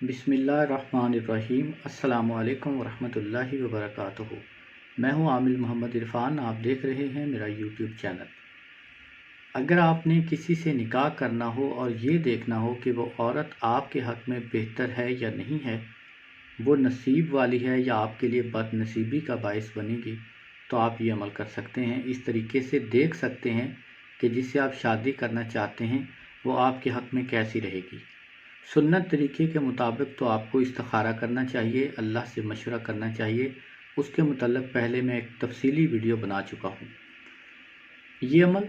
बिस्मिल्लाहिर्रहमानिर्रहीम। अस्सलामु अलैकुम वरहमतुल्लाहि वबरकातुहू। मैं हूं आमिल मोहम्मद इरफान। आप देख रहे हैं मेरा यूट्यूब चैनल। अगर आपने किसी से निकाह करना हो और ये देखना हो कि वो औरत आपके हक़ में बेहतर है या नहीं है, वो नसीब वाली है या आपके लिए बदनसीबी का बायस बनेगी, तो आप ये अमल कर सकते हैं। इस तरीके से देख सकते हैं कि जिससे आप शादी करना चाहते हैं वो आपके हक़ में कैसी रहेगी। सुन्नत तरीके के मुताबिक तो आपको इस्तिखारा करना चाहिए, अल्लाह से मशवरा करना चाहिए। उसके मुतल्लिक़ पहले मैं एक तफसीली वीडियो बना चुका हूँ। ये अमल,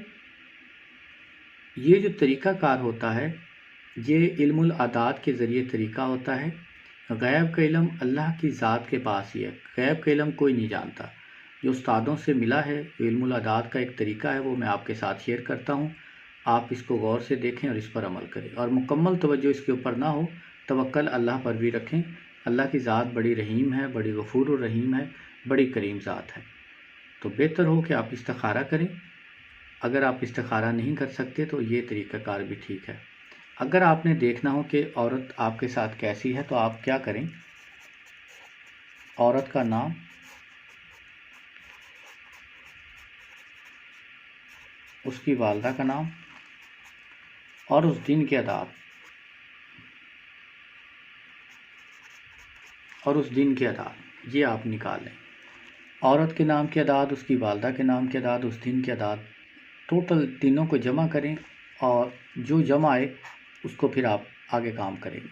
ये जो तरीक़ाकार होता है, ये इल्मुल आदात के ज़रिए तरीक़ा होता है। गैब का इल्म अल्लाह की ज़ात के पास ही है, गैब का इल्म कोई नहीं जानता। जो उस्तादों से मिला है, इल्मुल आदात का एक तरीक़ा है, वो मैं आपके साथ शेयर करता हूँ। आप इसको गौर से देखें और इस पर अमल करें, और मुकम्मल तवज्जो इसके ऊपर ना हो, तवक्कल अल्लाह पर भी रखें। अल्लाह की ज़ात बड़ी रहीम है, बड़ी गफूर और रहीम है, बड़ी करीम ज़ात है। तो बेहतर हो कि आप इस्तिखारा करें। अगर आप इस्तिखारा नहीं कर सकते तो ये तरीक़ाकार भी ठीक है। अगर आपने देखना हो कि औरत आपके साथ कैसी है, तो आप क्या करें, औरत का नाम, उसकी वालदा का नाम और उस दिन की अदाद, ये आप निकाल लें। औरत के नाम की अदाद, उसकी वालदा के नाम की अदाद, उस दिन की अदाद, टोटल तीनों को जमा करें और जो जमा आए उसको फिर आप आगे काम करेंगे।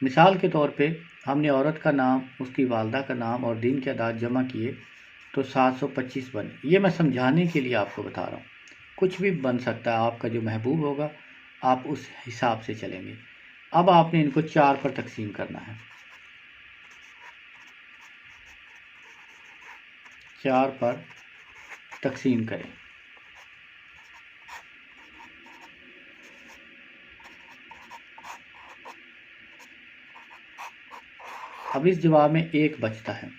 मिसाल के तौर पे हमने औरत का नाम, उसकी वालदा का नाम और दिन की अदाद जमा किए तो 725 बने। ये मैं समझाने के लिए आपको बता रहा हूँ, कुछ भी बन सकता है। आपका जो महबूब होगा आप उस हिसाब से चलेंगे। अब आपने इनको 4 पर तकसीम करना है। 4 पर तकसीम करें। अब इस जवाब में 1 बचता है।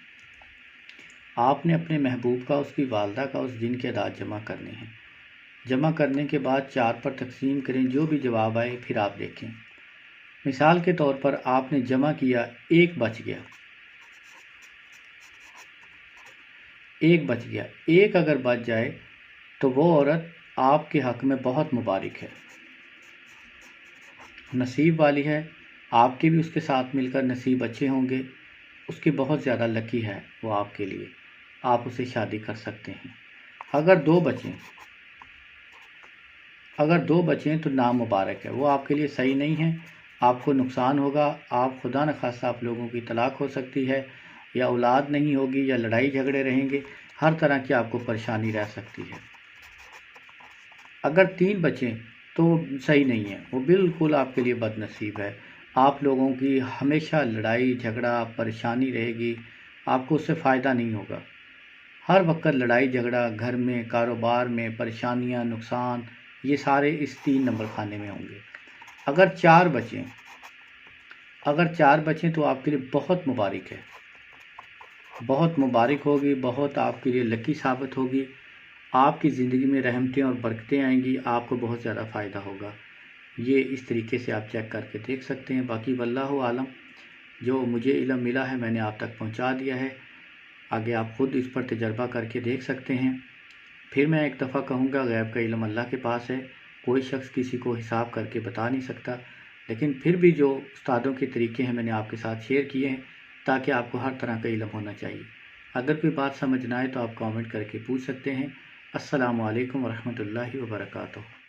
आपने अपने महबूब का, उसकी वालदा का, उस दिन की अदाद जमा करनी है। जमा करने के बाद 4 पर तकसीम करें, जो भी जवाब आए फिर आप देखें। मिसाल के तौर पर आपने जमा किया, 1 बच गया, 1 बच गया। 1 अगर बच जाए तो वो औरत आपके हक़ में बहुत मुबारक है, नसीब वाली है। आपके भी उसके साथ मिलकर नसीब अच्छे होंगे। उसकी बहुत ज़्यादा लकी है वो आपके लिए, आप उसे शादी कर सकते हैं। अगर 2 बचें तो नामुबारक है, वो आपके लिए सही नहीं है, आपको नुकसान होगा। आप खुदा न खास्ता आप लोगों की तलाक हो सकती है, या औलाद नहीं होगी, या लड़ाई झगड़े रहेंगे, हर तरह की आपको परेशानी रह सकती है। अगर 3 बचें तो वो सही नहीं है, वो बिल्कुल आपके लिए बदनसीब है। आप लोगों की हमेशा लड़ाई झगड़ा परेशानी रहेगी, आपको उससे फ़ायदा नहीं होगा। हर वक्त लड़ाई झगड़ा घर में, कारोबार में, परेशानियां, नुकसान, ये सारे इस 3 नंबर खाने में होंगे। अगर 4 बचें तो आपके लिए बहुत मुबारक है, बहुत मुबारक होगी, बहुत आपके लिए लकी साबित होगी। आपकी ज़िंदगी में रहमतें और बरकतें आएंगी, आपको बहुत ज़्यादा फ़ायदा होगा। ये इस तरीके से आप चेक करके देख सकते हैं। बाकी वल्लाहु आलम, जो मुझे इल्म मिला है मैंने आप तक पहुंचा दिया है। आगे आप ख़ुद इस पर तजर्बा करके देख सकते हैं। फिर मैं एक दफ़ा कहूँगा, गैब का इल्म अल्लाह के पास है, कोई शख्स किसी को हिसाब करके बता नहीं सकता। लेकिन फिर भी जो उस्तादों के तरीके हैं मैंने आपके साथ शेयर किए हैं, ताकि आपको हर तरह का इल्म होना चाहिए। अगर कोई बात समझ ना आए तो आप कमेंट करके पूछ सकते हैं। अस्सलामु अलैकुम वरहमतुल्लाहि वबरकातुहू।